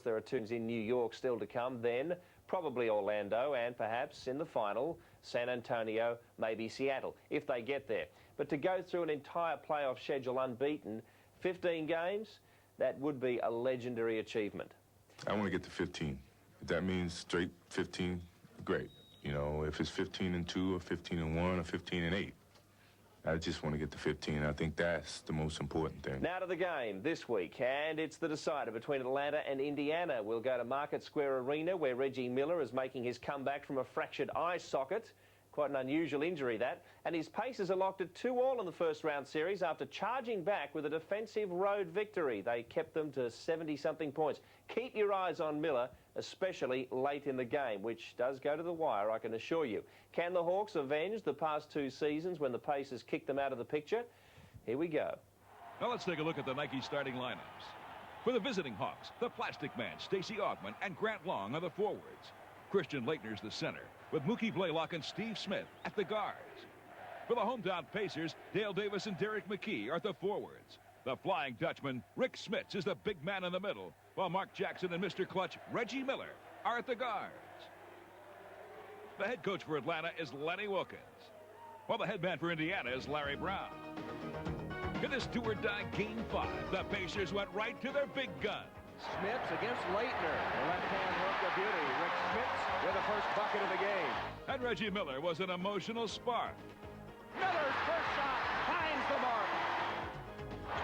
There are teams in New York still to come, then probably Orlando, and perhaps in the final, San Antonio, maybe Seattle, if they get there. But to go through an entire playoff schedule unbeaten, 15 games, that would be a legendary achievement. I want to get to 15. If that means straight 15, great. You know, if it's 15-2 or 15-1 or 15-8. I just want to get to 15. I think that's the most important thing. Now to the game this week, and it's the decider between Atlanta and Indiana. We'll go to Market Square Arena, where Reggie Miller is making his comeback from a fractured eye socket. Quite an unusual injury, that. And his Pacers are locked at 2-all in the first round series after charging back with a defensive road victory. They kept them to 70-something points. Keep your eyes on Miller, especially late in the game, which does go to the wire, I can assure you. Can the Hawks avenge the past 2 seasons when the Pacers kicked them out of the picture? Here we go. Now let's take a look at the Nike starting lineups. For the visiting Hawks, the Plastic Man, Stacey Augmon, and Grant Long are the forwards. Christian Laettner's the center, with Mookie Blaylock and Steve Smith at the guards. For the hometown Pacers, Dale Davis and Derek McKee are the forwards. The Flying Dutchman, Rick Smits, is the big man in the middle, while Mark Jackson and Mr. Clutch, Reggie Miller, are at the guards. The head coach for Atlanta is Lenny Wilkens, while the head man for Indiana is Larry Brown. In this do-or-die Game 5, the Pacers went right to their big guns. Smits against Laettner. The left-hand hook of beauty. Rick Smits with the first bucket of the game. And Reggie Miller was an emotional spark. Miller's first shot finds the mark.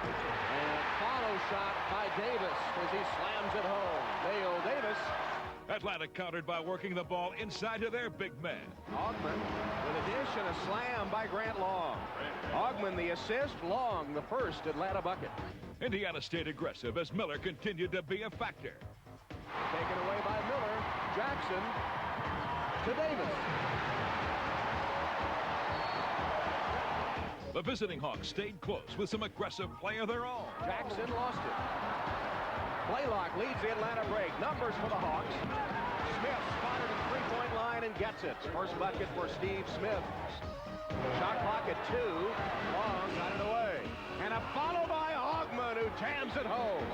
And follow shot by Davis as he slams it home. Dale Davis. Atlanta countered by working the ball inside to their big man. Augmon with a dish and a slam by Grant Long. Augmon the assist, Long the first Atlanta bucket. Indiana stayed aggressive as Miller continued to be a factor. Taken away by Miller. Jackson to Davis. The visiting Hawks stayed close with some aggressive play of their own. Jackson lost it. Blaylock leads the Atlanta break. Numbers for the Hawks. Smith spotted at the three-point line and gets it. First bucket for Steve Smith. Shot clock at 2. Long got it away. And a follow by Augmon, who jams it home.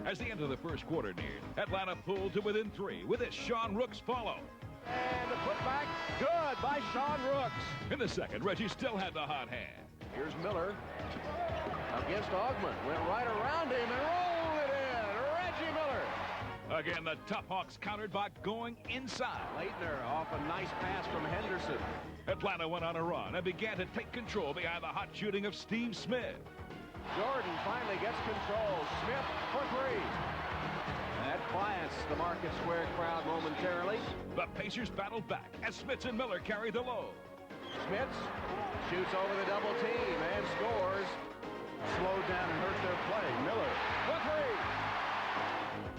As the end of the first quarter neared, Atlanta pulled to within 3 with this Sean Rooks follow. And the putback, good by Sean Rooks. In the second, Reggie still had the hot hand. Here's Miller against Augmon. Went right around him and rolled it in. Reggie Miller. Again, the top Hawks countered by going inside. Laettner off a nice pass from Henderson. Atlanta went on a run and began to take control behind the hot shooting of Steve Smith. Jordan finally gets control. Smith for 3. That quiets the Market Square crowd momentarily. The Pacers battled back as Smits and Miller carried the load. Smits shoots over the double team and scores. Slowed down and hurt their play. Miller for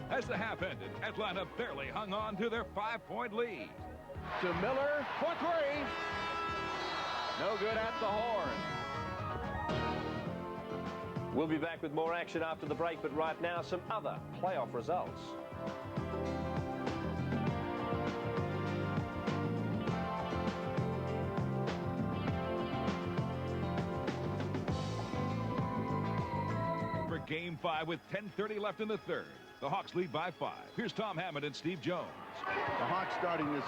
3. As the half ended, Atlanta barely hung on to their 5-point lead. To Miller for 3. No good at the horn. We'll be back with more action after the break, but right now, some other playoff results. For Game 5 with 10:30 left in the third. The Hawks lead by 5. Here's Tom Hammond and Steve Jones. The Hawks starting this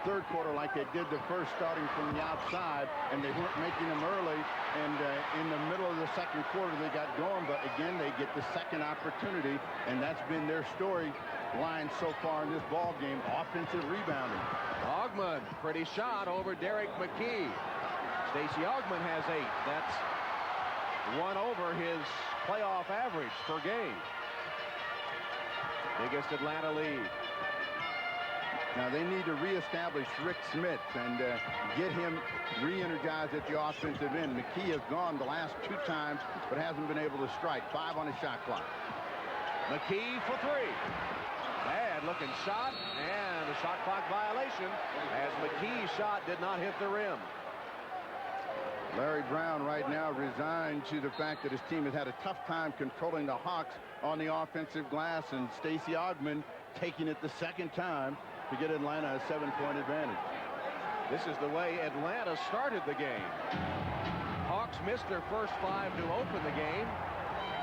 third quarter like they did the first, starting from the outside, and they weren't making them early. And in the middle of the second quarter, they got going. But again, they get the second opportunity, and that's been their storyline so far in this ball game: offensive rebounding. Augmon, pretty shot over Derek McKee. Stacey Augmon has 8. That's 1 over his playoff average per game. Biggest Atlanta lead. Now they need to reestablish Rick Smits and get him re-energized at the offensive end. McKee has gone the last 2 times, but hasn't been able to strike. 5 on the shot clock. McKee for 3. Bad looking shot, and a shot clock violation as McKee's shot did not hit the rim. Larry Brown right now resigned to the fact that his team has had a tough time controlling the Hawks on the offensive glass, and Stacey Augmon taking it the second time to get Atlanta a 7-point advantage. This is the way Atlanta started the game. Hawks missed their first 5 to open the game.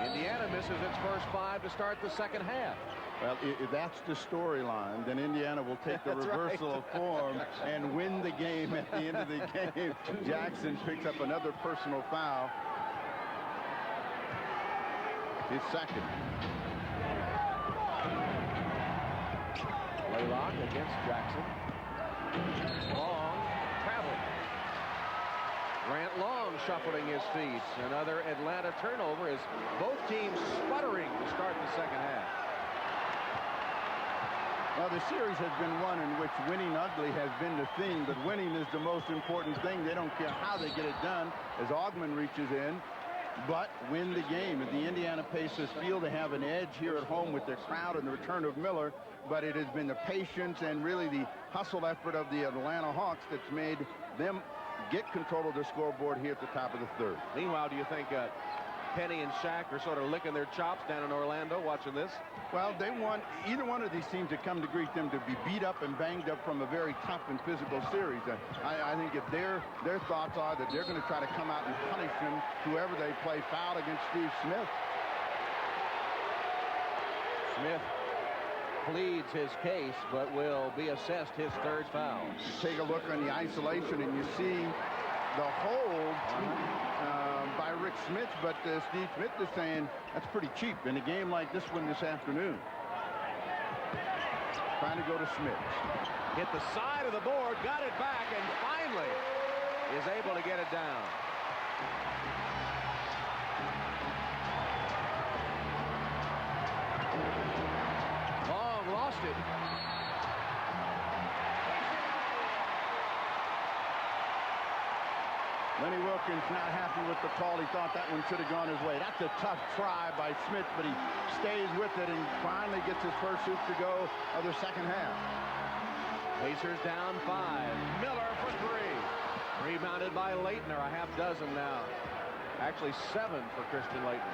Indiana misses its first 5 to start the second half. Well, if that's the storyline, then Indiana will take the reversal of form and win the game at the end of the game. Jackson picks up another personal foul. His second. Blaylock against Jackson. Long traveling. Grant Long shuffling his feet. Another Atlanta turnover as both teams sputtering to start the second half. Well, the series has been one in which winning ugly has been the theme, but winning is the most important thing. They don't care how they get it done as Augmon reaches in, but win the game. And the Indiana Pacers feel they have an edge here at home with their crowd and the return of Miller, but it has been the patience and really the hustle effort of the Atlanta Hawks that's made them get control of the scoreboard here at the top of the third. Meanwhile, do you think Penny and Shaq are sort of licking their chops down in Orlando watching this? Well, they want either one of these teams to come to greet them to be beat up and banged up from a very tough and physical series. I think if their thoughts are that they're going to try to come out and punish them, whoever they play, foul against Steve Smith. Smith pleads his case, but will be assessed his third foul. You take a look on the isolation and you see the hold by Rick Smith, but Steve Smith is saying that's pretty cheap in a game like this one this afternoon. Trying to go to Smith. Hit the side of the board, got it back, and finally is able to get it down. Long lost it. Lenny Wilkins not happy with the call. He thought that one should have gone his way. That's a tough try by Smith, but he stays with it and finally gets his first hoop to go of the second half. Pacers down 5. Miller for 3. Rebounded by Laettner, a half dozen now. Actually 7 for Christian Laettner.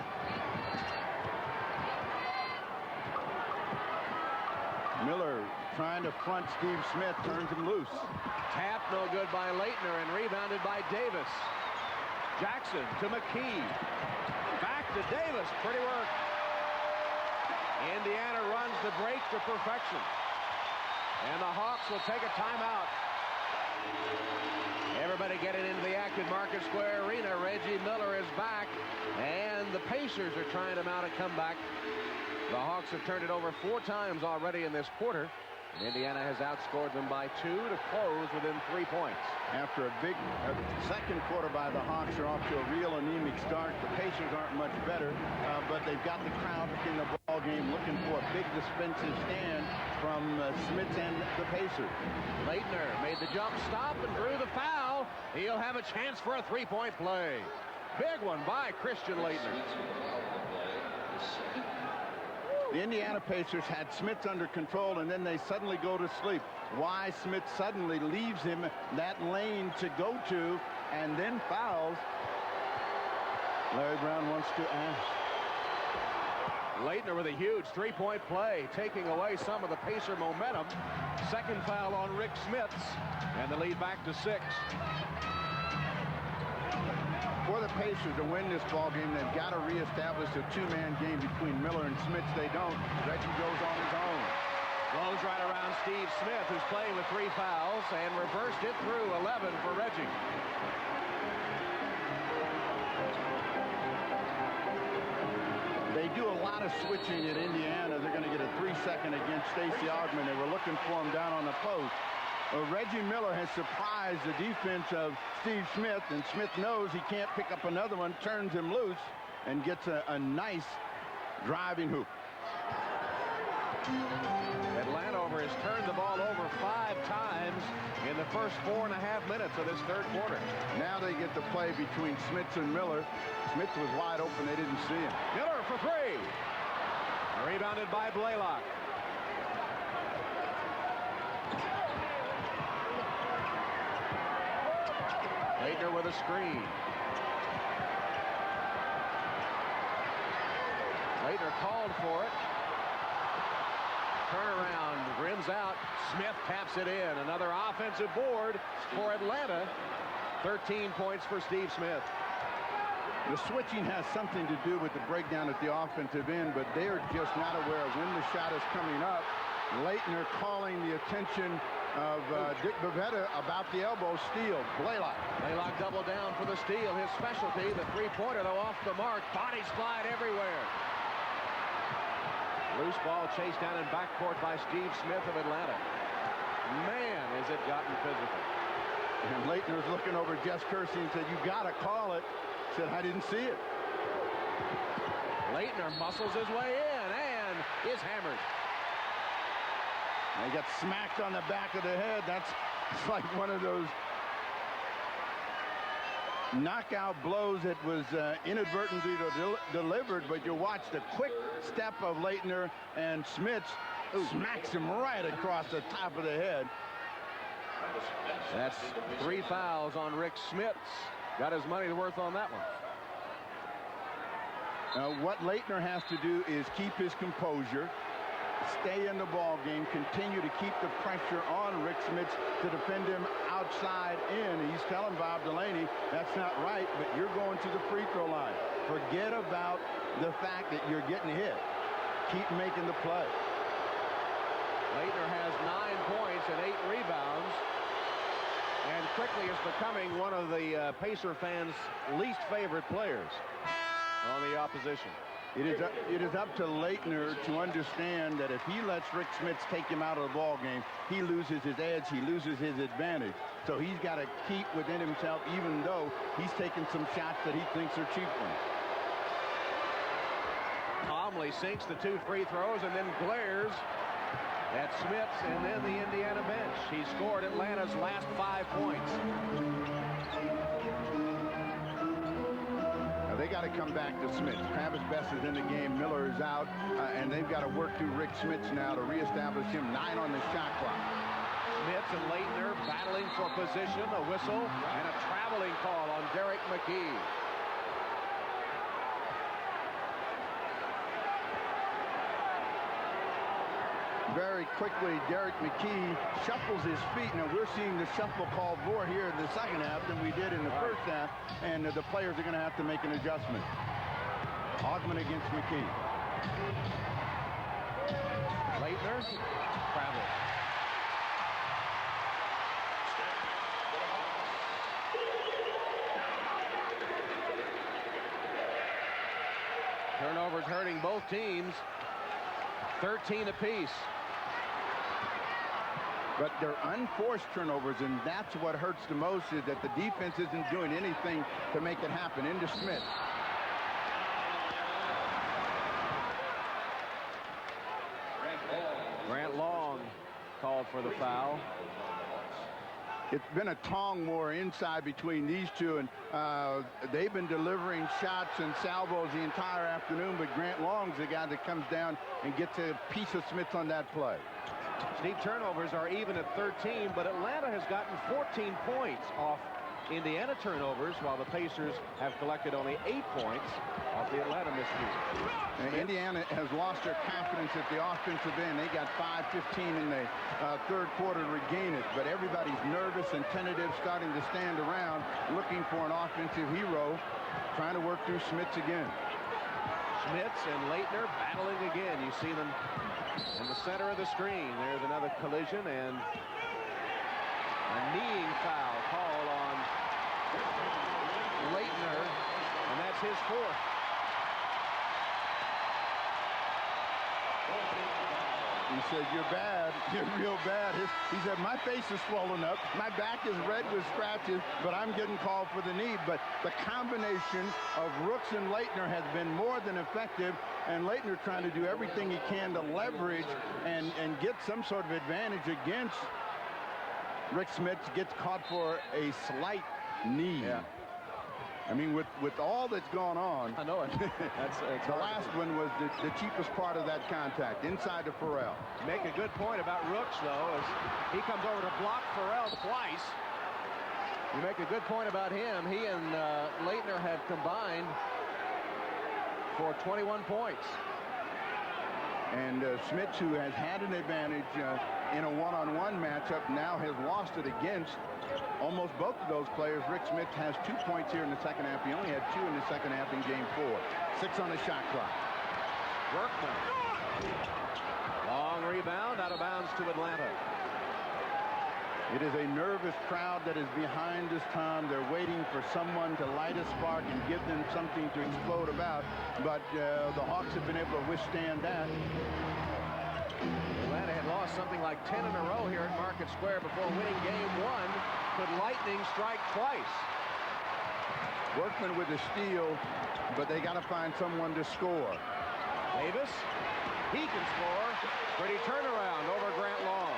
Miller trying to front Steve Smith, turns him loose. Tapped no good by Laettner and rebounded by Davis. Jackson to McKee. Back to Davis. Pretty work. Indiana runs the break to perfection. And the Hawks will take a timeout. Everybody getting into the act at Market Square Arena. Reggie Miller is back. And the Pacers are trying to mount a comeback. The Hawks have turned it over 4 times already in this quarter. And Indiana has outscored them by 2 to close within 3 points. After a big second quarter by the Hawks, are off to a real anemic start. The Pacers aren't much better, but they've got the crowd in the ball game looking for a big defensive stand from Smith and the Pacers. Laettner made the jump stop and drew the foul. He'll have a chance for a 3-point play. Big one by Christian Laettner. The Indiana Pacers had Smith under control, and then they suddenly go to sleep. Why Smith suddenly leaves him that lane to go to and then fouls. Larry Brown wants to ask. Laettner with a huge 3-point play, taking away some of the Pacer momentum. Second foul on Rick Smiths, and the lead back to 6. For the Pacers to win this ball game, they've got to reestablish a 2-man game between Miller and Smith. They don't. Reggie goes on his own. Goes right around Steve Smith, who's playing with 3 fouls, and reversed it through 11 for Reggie. They do a lot of switching at Indiana. They're going to get a 3-second against Stacey Augmon. They were looking for him down on the post. Reggie Miller has surprised the defense of Steve Smith, and Smith knows he can't pick up another one, turns him loose, and gets a nice driving hoop. Atlanta has turned the ball over 5 times in the first 4.5 minutes of this third quarter. Now they get the play between Smith and Miller. Smith was wide open. They didn't see him. Miller for 3. Rebounded by Blaylock. Laettner with a screen. Laettner called for it. Turnaround, rims out. Smith taps it in. Another offensive board for Atlanta. 13 points for Steve Smith. The switching has something to do with the breakdown at the offensive end, but they're just not aware of when the shot is coming up. Leitner calling the attention of Dick Bavetta about the elbow steal. Blaylock. Blaylock double down for the steal. His specialty, the three-pointer, though, off the mark. Bodies flying everywhere. Loose ball chased down in backcourt by Steve Smith of Atlanta. Man, has it gotten physical. And Leitner's looking over Jess Kersey and said, "You got to call it." Said, "I didn't see it." Leitner muscles his way in and is hammered. And he got smacked on the back of the head. That's like one of those knockout blows that was inadvertently delivered, but you watch the quick step of Leitner, and Smits smacks him right across the top of the head. That's 3 fouls on Rick Smits. Got his money's worth on that one. What Leitner has to do is keep his composure, stay in the ball game, continue to keep the pressure on Rick Smits to defend him outside in. He's telling Bob Delaney, that's not right, but you're going to the free throw line. Forget about the fact that you're getting hit. Keep making the play. Leitner has 9 points and 8 rebounds, and quickly is becoming one of the Pacer fans' least favorite players on the opposition. It is up to Leitner to understand that if he lets Rick Smits take him out of the ball game, he loses his edge, he loses his advantage. So he's got to keep within himself, even though he's taking some shots that he thinks are cheap ones. Calmly sinks the 2 free throws and then glares at Smits and then the Indiana bench. He scored Atlanta's last 5 points. Now they got to come back to Smits. Travis Best is in the game. Miller is out, and they've got to work through Rick Smits now to reestablish him. 9 on the shot clock. Smits and Leitner battling for position. A whistle and a traveling call on Derek McKee. Very quickly, Derek McKee shuffles his feet. Now we're seeing the shuffle called more here in the second half than we did in the first half, and the players are going to have to make an adjustment. Augment against McKee. Leitner travels. Turnovers hurting both teams. 13 apiece. But they're unforced turnovers, and that's what hurts the most, is that the defense isn't doing anything to make it happen. Into Smith. Grant Long called for the foul. It's been a tong war inside between these two, and they've been delivering shots and salvos the entire afternoon, but Grant Long's the guy that comes down and gets a piece of Smith on that play. Steve, turnovers are even at 13, but Atlanta has gotten 14 points off Indiana turnovers, while the Pacers have collected only 8 points off the Atlanta miscues. Indiana has lost their confidence at the offensive end. They got 5-15 in the third quarter to regain it, but everybody's nervous and tentative, starting to stand around, looking for an offensive hero, trying to work through Smits again. Smits and Leitner battling again. You see them in the center of the screen. There's another collision and a kneeing foul called on Leitner, and that's his 4th. He said, "You're bad. You're real bad." He said, "My face is swollen up. My back is red with scratches, but I'm getting called for the knee." But the combination of Rooks and Leitner has been more than effective, and Leitner trying to do everything he can to leverage and get some sort of advantage against Rick Smits. Gets caught for a slight knee. Yeah. I mean, with all that's gone on. I know it. The last one was the cheapest part of that contact, inside to Farrell. Make a good point about Rooks, though, as he comes over to block Farrell twice. You make a good point about him. He and Leitner have combined for 21 points. And Smits, who has had an advantage in a one-on-one matchup, now has lost it against almost both of those players. Rick Smits has 2 points here in the second half. He only had 2 in the second half in game 4. 6 on the shot clock. Workman. Long rebound, out of bounds to Atlanta. It is a nervous crowd that is behind us, Tom. They're waiting for someone to light a spark and give them something to explode about. But the Hawks have been able to withstand that. Atlanta had lost something like 10 in a row here at Market Square before winning game 1. Could Lightning strike twice? Workman with a steal, but they got to find someone to score. Davis, he can score. Pretty turnaround over Grant Long.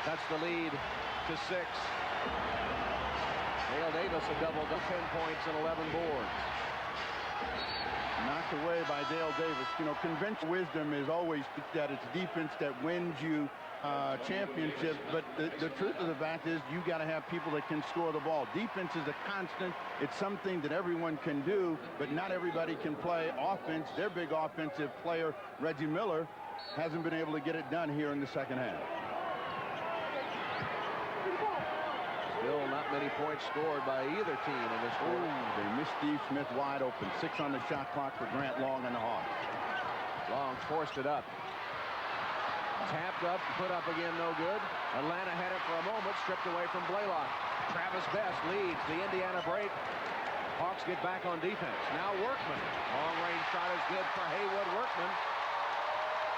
That's the lead to 6. Dale Davis a double, 10 points and 11 boards. Knocked away by Dale Davis. You know, conventional wisdom is always that it's defense that wins you championships, but the truth of the fact is you got to have people that can score the ball. Defense is a constant. It's something that everyone can do, but not everybody can play offense. Their big offensive player, Reggie Miller, hasn't been able to get it done here in the second half. Still not many points scored by either team in this quarter. They missed Steve Smith wide open. 6 on the shot clock for Grant Long and the Hawks. Long forced it up. Tapped up, put up again, no good. Atlanta had it for a moment, stripped away from Blaylock. Travis Best leads the Indiana break. Hawks get back on defense. Now Workman. Long-range shot is good for Haywood. Workman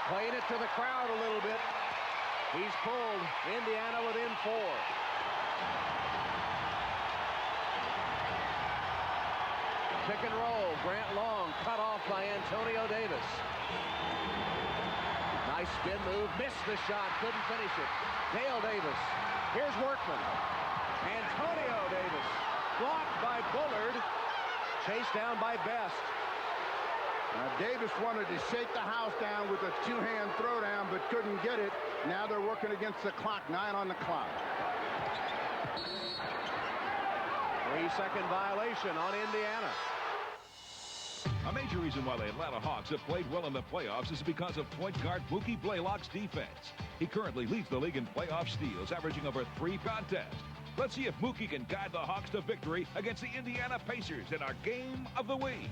playing it to the crowd a little bit. He's pulled Indiana within 4. Pick and roll. Grant Long cut off by Antonio Davis. Nice spin move. Missed the shot. Couldn't finish it. Dale Davis. Here's Workman. Antonio Davis. Blocked by Bullard. Chased down by Best. Davis wanted to shake the house down with a 2-hand throwdown, but couldn't get it. Now they're working against the clock. 9 on the clock. 3-second violation on Indiana. A major reason why the Atlanta Hawks have played well in the playoffs is because of point guard Mookie Blaylock's defense. He currently leads the league in playoff steals, averaging over 3 contests. Let's see if Mookie can guide the Hawks to victory against the Indiana Pacers in our game of the week.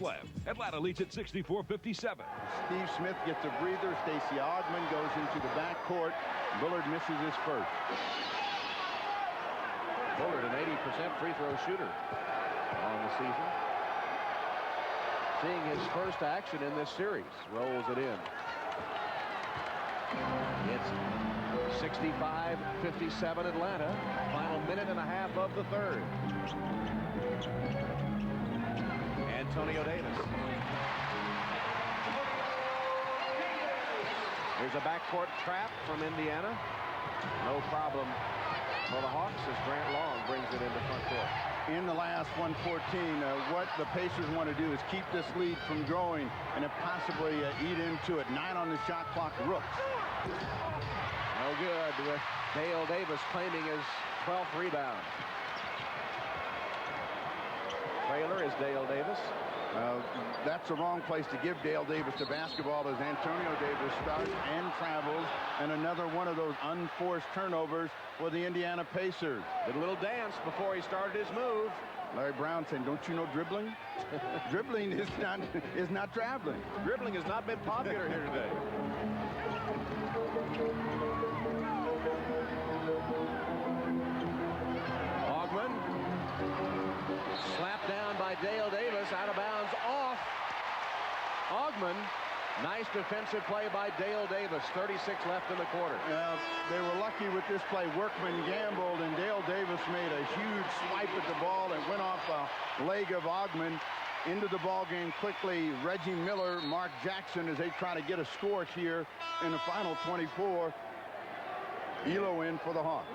Left. Atlanta leads at 64-57. Steve Smith gets a breather. Stacey Augmon goes into the backcourt. Bullard misses his first. Bullard, an 80% free throw shooter on the season. Seeing his first action in this series. Rolls it in. It's 65-57 Atlanta. Final minute and a half of the third. Antonio Davis. Here's a backcourt trap from Indiana. No problem for the Hawks as Grant Long brings it into front court. In the last 114, what the Pacers want to do is keep this lead from growing and if possibly eat into it. 9 on the shot clock. Rooks. No good with Dale Davis claiming his 12th rebound. Trailer is Dale Davis. That's the wrong place to give Dale Davis the basketball as Antonio Davis starts and travels, and another one of those unforced turnovers for the Indiana Pacers. Did a little dance before he started his move. Larry Brown saying, don't you know dribbling? Dribbling is not traveling. Dribbling has not been popular here today. Augmon. Slapped down by Dale Davis, out of bounds, off. Augmon, nice defensive play by Dale Davis. 36 left in the quarter. They were lucky with this play. Workman gambled, and Dale Davis made a huge swipe at the ball and went off the leg of Augmon. Into the ball game quickly, Reggie Miller, Mark Jackson, as they try to get a score here in the final 24. Elo in for the Hawks.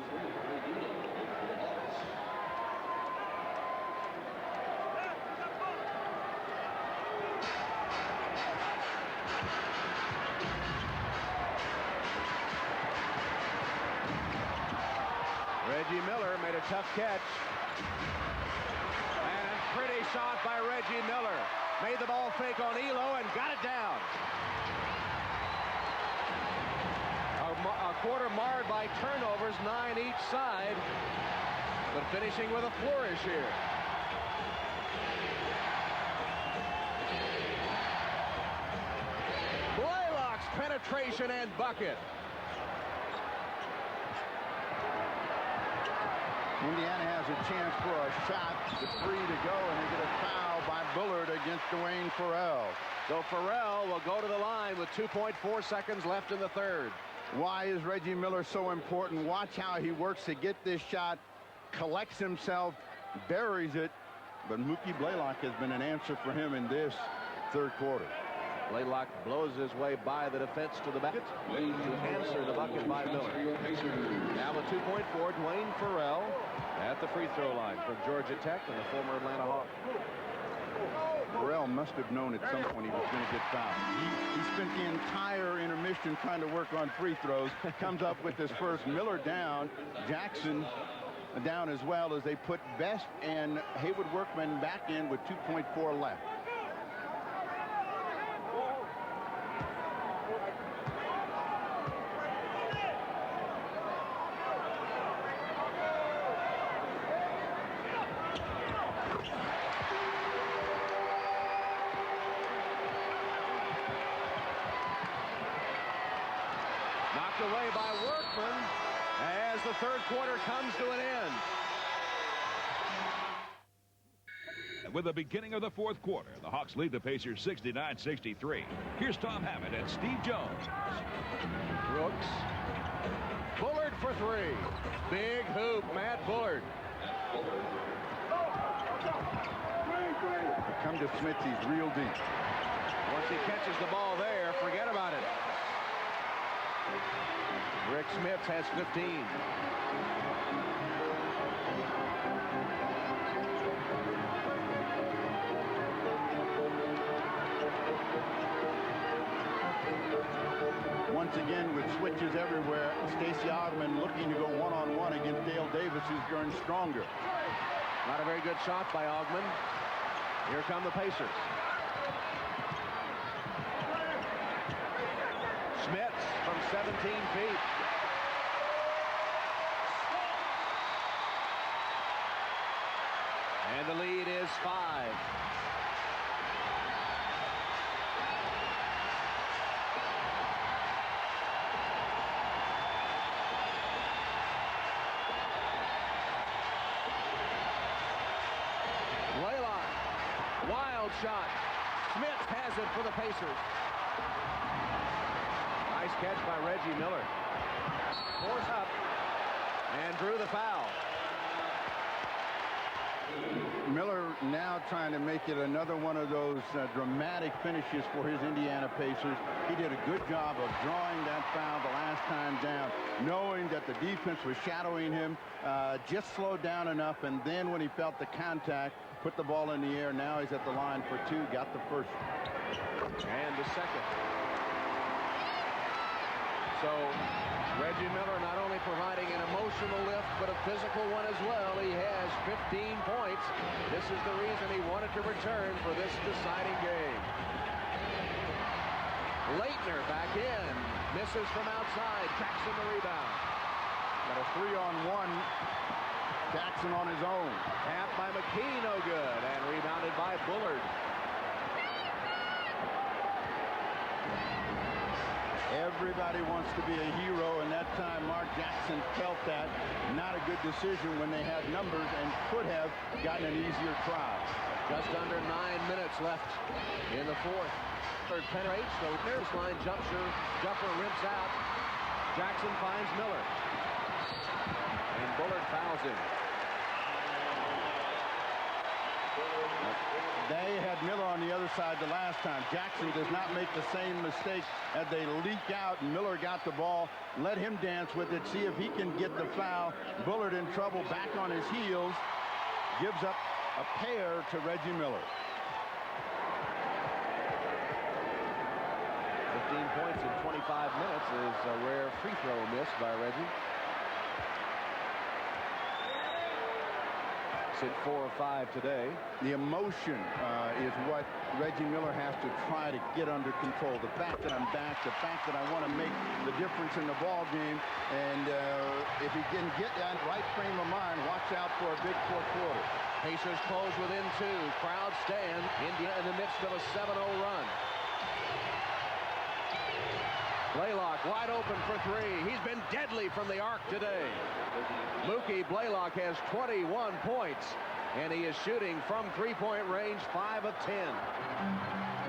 Reggie Miller made a tough catch. And pretty shot by Reggie Miller. Made the ball fake on Elo and got it down. A quarter marred by turnovers, 9 each side, but finishing with a flourish here. Blaylock's penetration and bucket. Indiana has a chance for a shot. It's 3 to go, and they get a foul by Bullard against Dwayne Farrell. So Farrell will go to the line with 2.4 seconds left in the third. Why is Reggie Miller so important? Watch how he works to get this shot, collects himself, buries it. But Mookie Blaylock has been an answer for him in this third quarter. Blaylock blows his way by the defense to the bucket to answer the bucket by Miller. Now with 2.4, Dwayne Farrell at the free throw line from Georgia Tech and the former Atlanta Hawk. Farrell must have known at some point he was going to get fouled. He spent the entire intermission trying to work on free throws. Comes up with his first. Miller down. Jackson down as well, as they put Best and Haywood Workman back in with 2.4 left. Away by Workman as the third quarter comes to an end. And with the beginning of the fourth quarter, the Hawks lead the Pacers 69-63. Here's Tom Hammond and Steve Jones. Brooks. Bullard for three. Big hoop, Matt Bullard. Come to Smith, he's real deep. Once he catches the ball there, forget about it. Rick Smith has 15. Once again, with switches everywhere, Stacey Augmon looking to go one-on-one against Dale Davis, who's grown stronger. Not a very good shot by Augmon. Here come the Pacers. Smits from 17 feet. And the lead is 5. Blaylock, wild shot. Smith has it for the Pacers. Nice catch by Reggie Miller. Force up and drew the foul. Miller now trying to make it another one of those dramatic finishes for his Indiana Pacers. He did a good job of drawing that foul the last time down, knowing that the defense was shadowing him, just slowed down enough, and then when he felt the contact, put the ball in the air. Now he's at the line for 2, got the first. And the second. So Reggie Miller not only providing an emotional lift, but a physical one as well. He has 15 points. This is the reason he wanted to return for this deciding game. Leitner back in. Misses from outside. Jackson the rebound. Got a 3-on-1. Jackson on his own. Tap by McKee, no good. And rebounded by Bullard. Everybody wants to be a hero, and that time Mark Jackson felt that. Not a good decision when they had numbers and could have gotten an easier try. Just under 9 minutes left in the fourth. Third penetrates, so nearest line jumper rips out. Jackson finds Miller. And Bullard fouls him. They had Miller on the other side the last time. Jackson does not make the same mistake as they leak out. Miller got the ball. Let him dance with it. See if he can get the foul. Bullard in trouble, back on his heels. Gives up a pair to Reggie Miller. 15 points in 25 minutes is a rare free throw miss by Reggie. hit 4 or 5 today. The emotion is what Reggie Miller has to try to get under control. The fact that I'm back, the fact that I want to make the difference in the ball game, and if he can get that right frame of mind, watch out for a big fourth quarter. Pacers close within 2. Crowd stand. India in the midst of a 7-0 run. Blaylock wide open for 3. He's been deadly from the arc today. Mookie Blaylock has 21 points, and he is shooting from three-point range 5 of 10.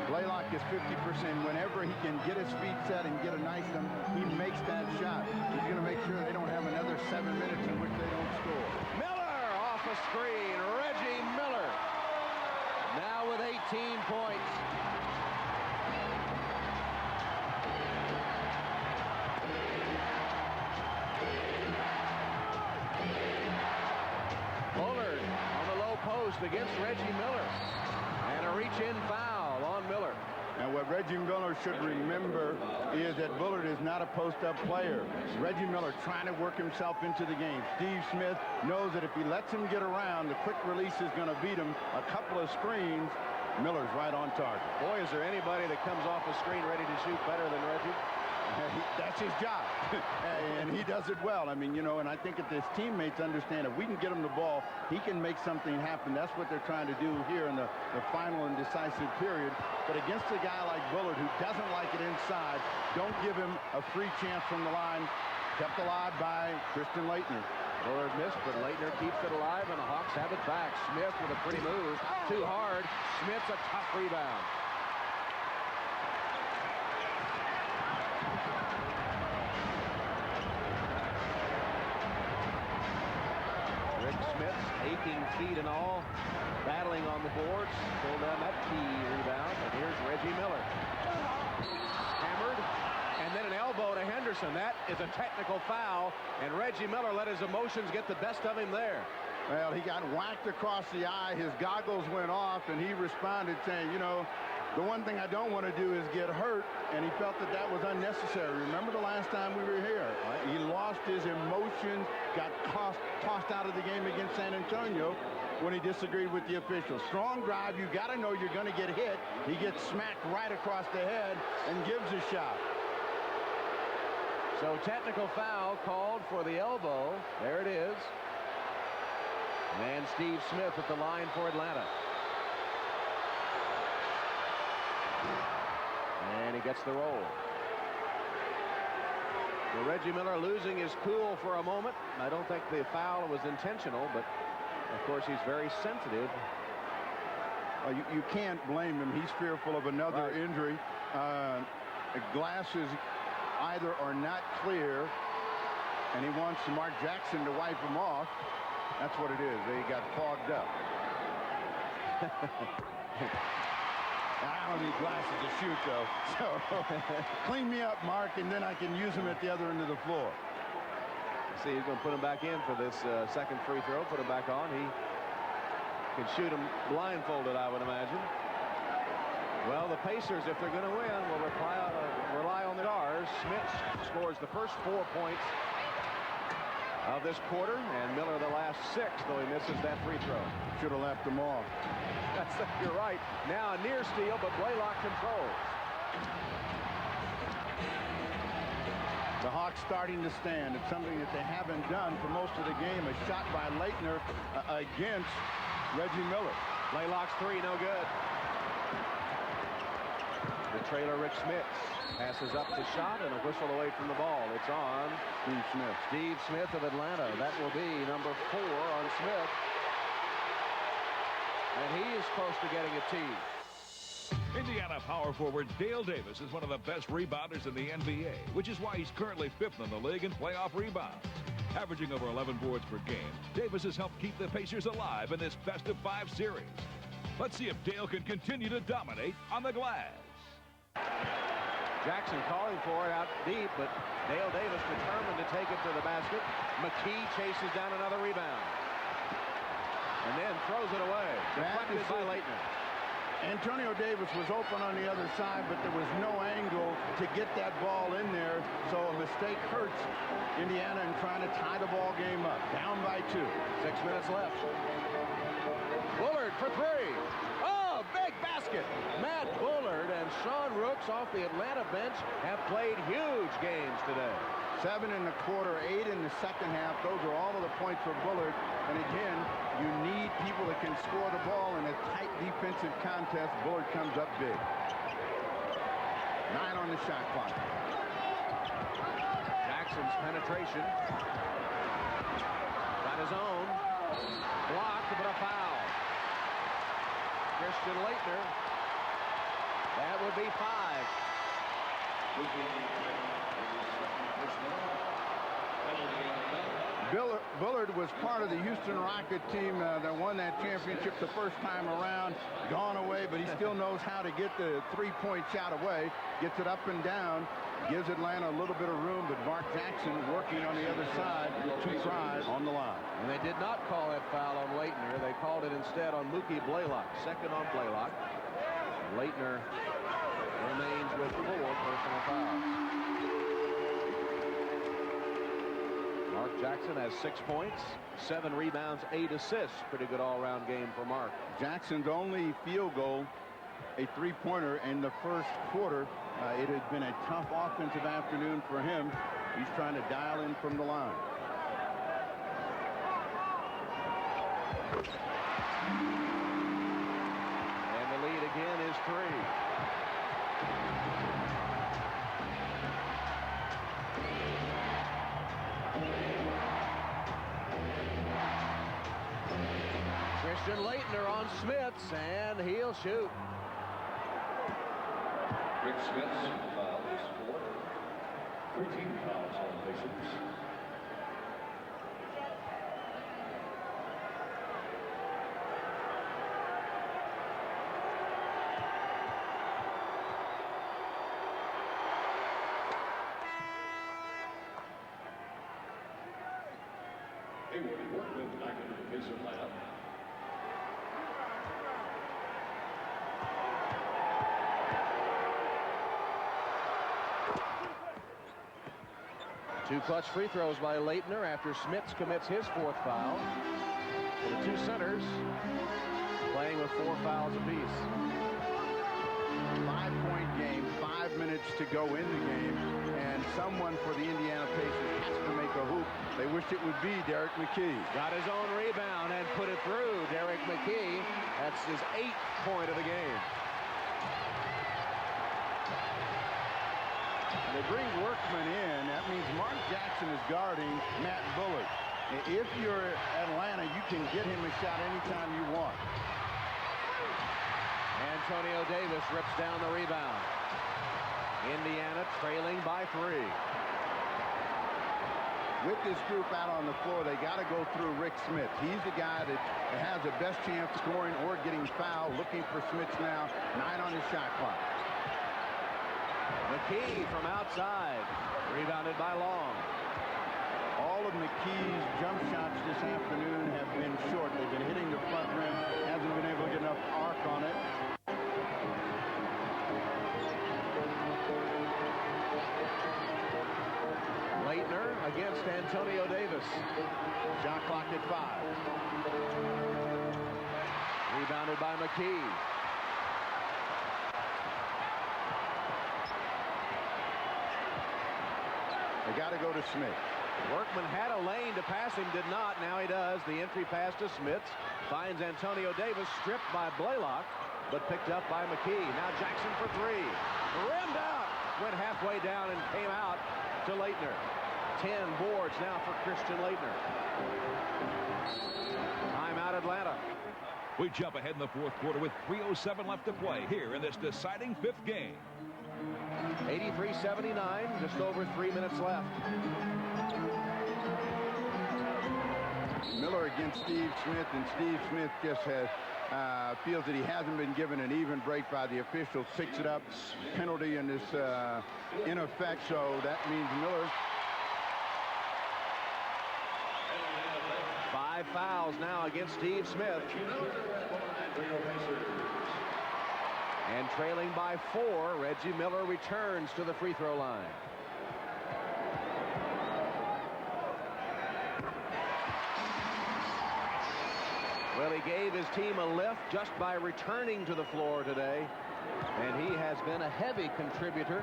Blaylock is 50%. Whenever he can get his feet set and get a nice one, he makes that shot. He's going to make sure they don't have another 7 minutes in which they don't score. Miller off a screen. Reggie Miller now with 18 points. Bullard on the low post against Reggie Miller. And a reach-in foul on Miller. And what Reggie Miller should remember is that Bullard is not a post-up player. Reggie Miller trying to work himself into the game. Steve Smith knows that if he lets him get around, the quick release is going to beat him. A couple of screens, Miller's right on target. Boy, is there anybody that comes off a screen ready to shoot better than Reggie? That's his job, and he does it well. I mean, you know, and I think if his teammates understand if we can get him the ball, he can make something happen. That's what they're trying to do here in the final and decisive period. But against a guy like Bullard, who doesn't like it inside, don't give him a free chance from the line. Kept alive by Christian Laettner. Bullard missed, but Laettner keeps it alive, and the Hawks have it back. Smith with a pretty move. Too hard. Smith's a tough rebound. Rick Smith's 18 feet and all, battling on the boards. Pulled down that key rebound, and here's Reggie Miller. Hammered, and then an elbow to Henderson. That is a technical foul, and Reggie Miller let his emotions get the best of him there. Well, he got whacked across the eye. His goggles went off, and he responded saying, you know, the one thing I don't want to do is get hurt, and he felt that that was unnecessary. Remember the last time we were here? He lost his emotions, got tossed out of the game against San Antonio when he disagreed with the officials. Strong drive, you got to know you're going to get hit. He gets smacked right across the head and gives a shot. So technical foul called for the elbow. There it is. And Steve Smith at the line for Atlanta. And he gets the roll. Well, Reggie Miller losing his cool for a moment. I don't think the foul was intentional, but of course he's very sensitive. You can't blame him. He's fearful of another injury. Glasses either are not clear, and he wants Mark Jackson to wipe him off. That's what it is. They got fogged up. I don't need glasses to shoot, though. So clean me up, Mark, and then I can use them at the other end of the floor. See, he's going to put him back in for this second free throw. Put him back on. He can shoot him blindfolded, I would imagine. Well, the Pacers, if they're going to win, will rely on the stars. Smith scores the first 4 points of this quarter, and Miller the last 6, though he misses that free throw. Should have left them off. You're right. Now a near steal, but Blaylock controls. The Hawks starting to stand. It's something that they haven't done for most of the game. A shot by Laettner against Reggie Miller. Blaylock's 3, no good. The trailer, Rick Smith, passes up the shot and a whistle away from the ball. It's on Steve Smith. Steve Smith of Atlanta. That will be number 4 on Smith. And he is close to getting a tee. Indiana power forward Dale Davis is one of the best rebounders in the NBA, which is why he's currently 5th in the league in playoff rebounds. Averaging over 11 boards per game, Davis has helped keep the Pacers alive in this best-of-5 series. Let's see if Dale can continue to dominate on the glass. Jackson calling for it out deep, but Dale Davis determined to take it to the basket. McKee chases down another rebound. And then throws it away. Deflected by Laettner. Antonio Davis was open on the other side, but there was no angle to get that ball in there. So a mistake hurts Indiana in trying to tie the ball game up. Down by 2. 6 minutes left. for three. Oh, big basket. Matt Bullard and Sean Rooks off the Atlanta bench have played huge games today. 7 in the quarter, 8 in the second half. Those are all of the points for Bullard. And again, you need people that can score the ball in a tight defensive contest. Bullard comes up big. 9 on the shot clock. Jackson's penetration. Got his own. Blocked, but a foul. Christian Laettner. That would be 5. Bullard was part of the Houston Rocket team that won that championship the first time around. Gone away, but he still knows how to get the three-point shot away. Gets it up and down. Gives Atlanta a little bit of room, but Mark Jackson working on the other side. 2 tries on the line. And they did not call that foul on Laettner. They called it instead on Mookie Blaylock. Second on Blaylock. Laettner remains with 4 personal fouls. Mark Jackson has 6 points, 7 rebounds, 8 assists. Pretty good all-around game for Mark. Jackson's only field goal, a three-pointer in the first quarter. It has been a tough offensive afternoon for him. He's trying to dial in from the line. And the lead again is 3. Christian Laettner on Smits, and he'll shoot. Rick Smith's fouls for 13 fouls on Pacers. Hayward Workman back into the Pacer lineup. Two clutch free throws by Laettner after Smits commits his 4th foul. The 2 centers playing with 4 fouls apiece. 5-point game, 5 minutes to go in the game, and someone for the Indiana Pacers has to make a hoop. They wish it would be Derek McKey. Got his own rebound and put it through. Derek McKey, that's his 8th point of the game. They bring Workman in. That means Mark Jackson is guarding Matt Bullard. If you're Atlanta, you can get him a shot anytime you want. Antonio Davis rips down the rebound. Indiana trailing by 3. With this group out on the floor, they got to go through Rick Smith. He's the guy that has the best chance of scoring or getting fouled. Looking for Smith now. 9 on the shot clock. McKee from outside. Rebounded by Long. All of McKee's jump shots this afternoon have been short. They've been hitting the front rim. Hasn't been able to get enough arc on it. Laettner against Antonio Davis. Shot clock at 5. Rebounded by McKee. They got to go to Smith. Workman had a lane to pass him, did not. Now he does. The entry pass to Smits. Finds Antonio Davis, stripped by Blaylock, but picked up by McKee. Now Jackson for 3. Rimmed out. Went halfway down and came out to Laettner. 10 boards now for Christian Laettner. Timeout Atlanta. We jump ahead in the 4th quarter with 3:07 left to play here in this deciding 5th game. 83-79, just over 3 minutes left. Miller against Steve Smith, and Steve Smith just has feels that he hasn't been given an even break by the officials. Picks it up, penalty in this in effect, so that means Miller. 5 fouls now against Steve Smith. And trailing by 4, Reggie Miller returns to the free throw line. Well, he gave his team a lift just by returning to the floor today. And he has been a heavy contributor,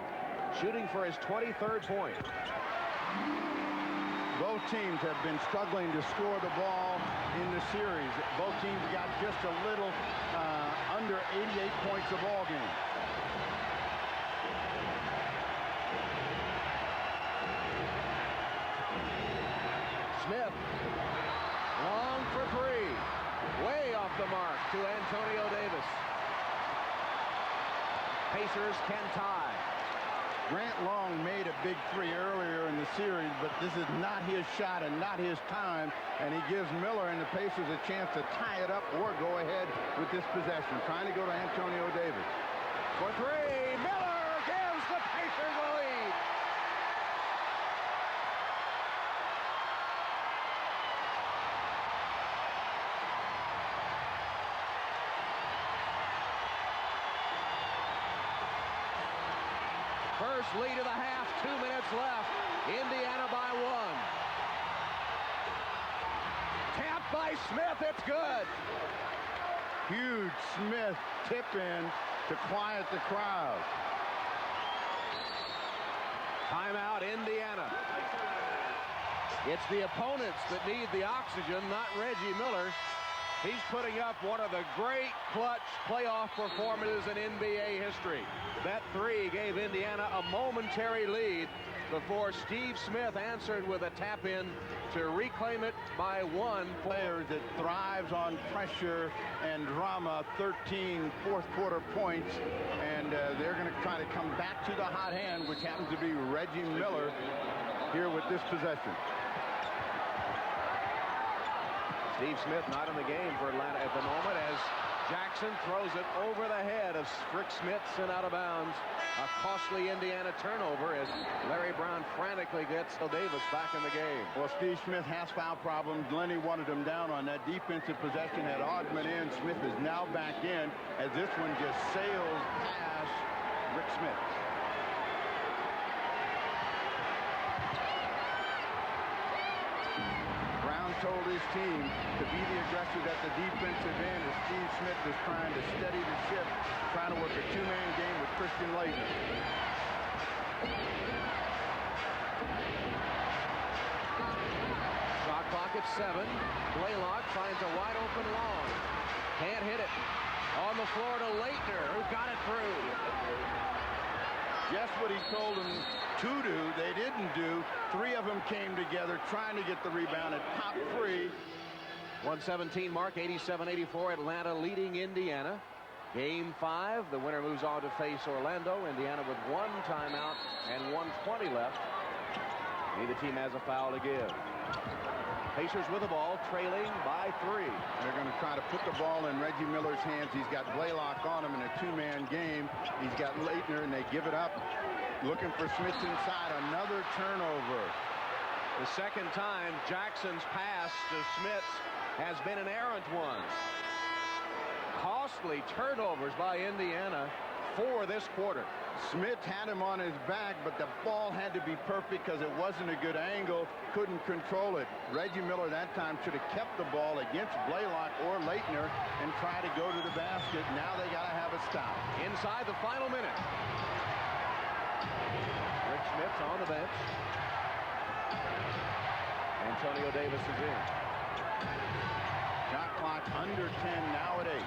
shooting for his 23rd point. Both teams have been struggling to score the ball in the series. Both teams got just a little under 88 points a ball game. Smith, long for three. Way off the mark to Antonio Davis. Pacers can tie. Grant Long made a big three earlier in the series, but this is not his shot and not his time, and he gives Miller and the Pacers a chance to tie it up or go ahead with this possession. Trying to go to Antonio Davis. For three, Miller gives the Pacers a lead. First lead of the half, 2 minutes left. Indiana by one. Tapped by Smith, it's good. Huge Smith tip in to quiet the crowd. Timeout, Indiana. It's the opponents that need the oxygen, not Reggie Miller. He's putting up one of the great clutch playoff performances in NBA history. That three gave Indiana a momentary lead before Steve Smith answered with a tap-in to reclaim it by one. Player that thrives on pressure and drama, 13 fourth-quarter points, and they're going to try to come back to the hot hand, which happens to be Reggie Miller here with this possession. Steve Smith not in the game for Atlanta at the moment as Jackson throws it over the head of Rick Smith, sent out of bounds. A costly Indiana turnover as Larry Brown frantically gets Davis back in the game. Well, Steve Smith has foul problems. Lenny wanted him down on that defensive possession, had Augmon in. Smith is now back in as this one just sails past Rick Smith. Told his team to be the aggressors at the defensive end as Steve Smith was trying to steady the ship, trying to work a two-man game with Christian Laettner. Shot clock at 7. Blaylock finds a wide open Long. Can't hit it. On the floor to Laettner, who got it through. Just what he told them to do, they didn't do. Three of them came together trying to get the rebound at top three. 117 mark, 87-84, Atlanta leading Indiana. Game 5, the winner moves on to face Orlando. Indiana with one timeout and 1:20 left. Neither team has a foul to give. Pacers with the ball, trailing by 3. They're going to try to put the ball in Reggie Miller's hands. He's got Blaylock on him in a two-man game. He's got Laettner, and they give it up. Looking for Smith inside. Another turnover. The second time Jackson's pass to Smith has been an errant one. Costly turnovers by Indiana for this quarter. Smith had him on his back, but the ball had to be perfect because it wasn't a good angle. Couldn't control it. Reggie Miller that time should have kept the ball against Blaylock or Laettner and tried to go to the basket. Now they got to have a stop. Inside the final minute. Rick Smith's on the bench. Antonio Davis is in. Shot clock under 10, now at 8.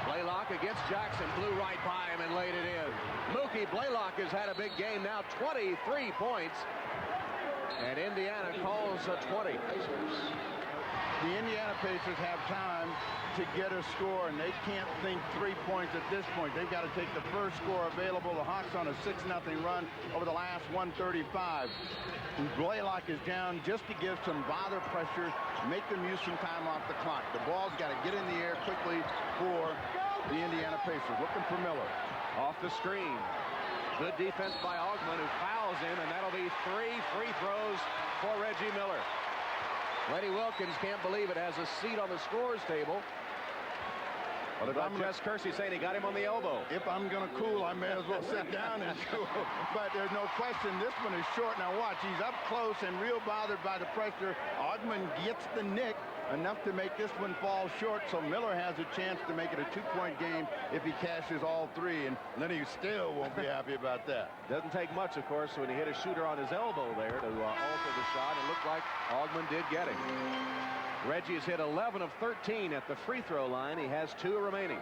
Blaylock against Jackson, blew right by him and laid it in. Mookie Blaylock has had a big game now, 23 points. And Indiana calls a 20. The Indiana Pacers have time to get a score, and they can't think 3 points at this point. They've got to take the first score available. The Hawks on a 6-0 run over the last 135. And Blaylock is down just to give some bother pressure, make them use some time off the clock. The ball's got to get in the air quickly for the Indiana Pacers. Looking for Miller. Off the screen. Good defense by Augmon, who fouls him, and that'll be 3 free throws for Reggie Miller. Lenny Wilkins can't believe it, has a seat on the scorer's table. Well, Jess Kersey saying he got him on the elbow. If I'm going to cool, I may as well sit down and cool. But there's no question this one is short. Now watch, he's up close and real bothered by the pressure. Augmon gets the nick, enough to make this one fall short, so Miller has a chance to make it a 2-point game if he cashes all 3, and Lenny still won't be happy about that. Doesn't take much, of course, when he hit a shooter on his elbow there to alter the shot. It looked like Augmon did get him. Reggie has hit 11 of 13 at the free throw line. He has 2 remaining.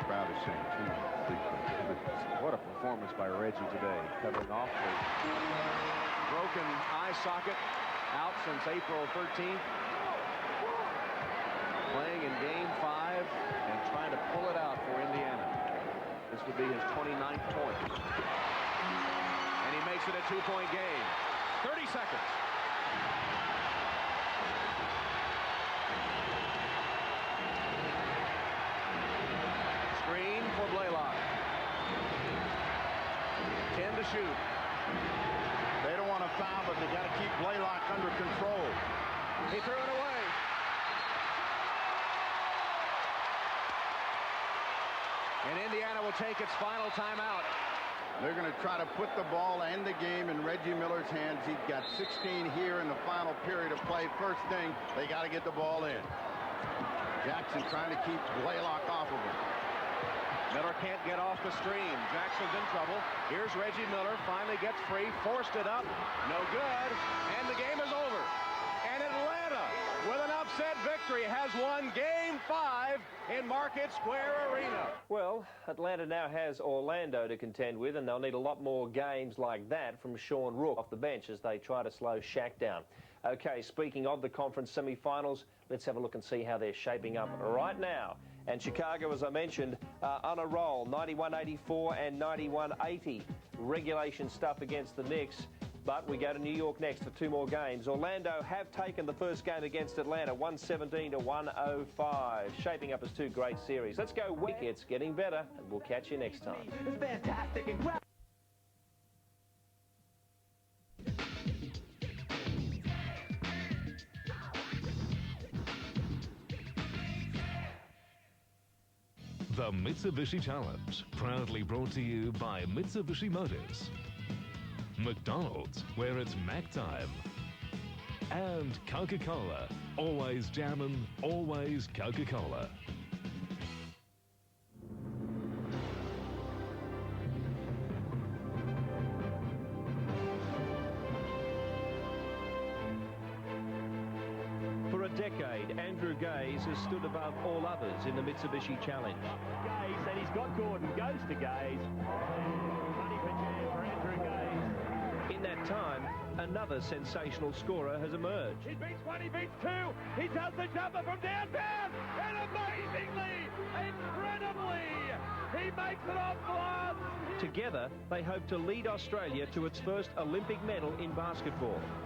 Crowd is saying 2 free throws. What a performance by Reggie today, covering off the broken eye socket, out since April 13th. Playing in game 5 and trying to pull it out for Indiana. This would be his 29th point. And he makes it a 2-point game. 30 seconds. Screen for Blaylock. 10 to shoot. They don't want to foul, but they got to keep Blaylock under control. He threw it away. And Indiana will take its final timeout. They're going to try to put the ball and the game in Reggie Miller's hands. He's got 16 here in the final period of play. First thing, they got to get the ball in. Jackson trying to keep Blaylock off of him. Miller can't get off the stream. Jackson's in trouble. Here's Reggie Miller. Finally gets free. Forced it up. No good. And the game is over. And Atlanta, with an upset victory, has won Game 5 in Market Square Arena. Well, Atlanta now has Orlando to contend with, and they'll need a lot more games like that from Sean Rook off the bench as they try to slow Shaq down. Okay, speaking of the conference semi-finals, let's have a look and see how they're shaping up right now. And Chicago, as I mentioned, on a roll, 91-84 and 91-80. Regulation stuff against the Knicks. But we go to New York next for 2 more games. Orlando have taken the first game against Atlanta, 117 to 105. Shaping up as 2 great series. Let's go. It's getting better, and we'll catch you next time. It's fantastic and The Mitsubishi Challenge, proudly brought to you by Mitsubishi Motors. McDonald's, where it's Mac time. And Coca-Cola, always jammin', always Coca-Cola. For a decade, Andrew Gaze has stood above all others in the Mitsubishi Challenge. Gaze, and he's got Gordon, goes to Gaze. Money for jam for Andrew Gaze. In that time, another sensational scorer has emerged. He beats 1, he beats 2. He does the jumper from downtown, and amazingly, incredibly, he makes it off glass. Together, they hope to lead Australia to its first Olympic medal in basketball.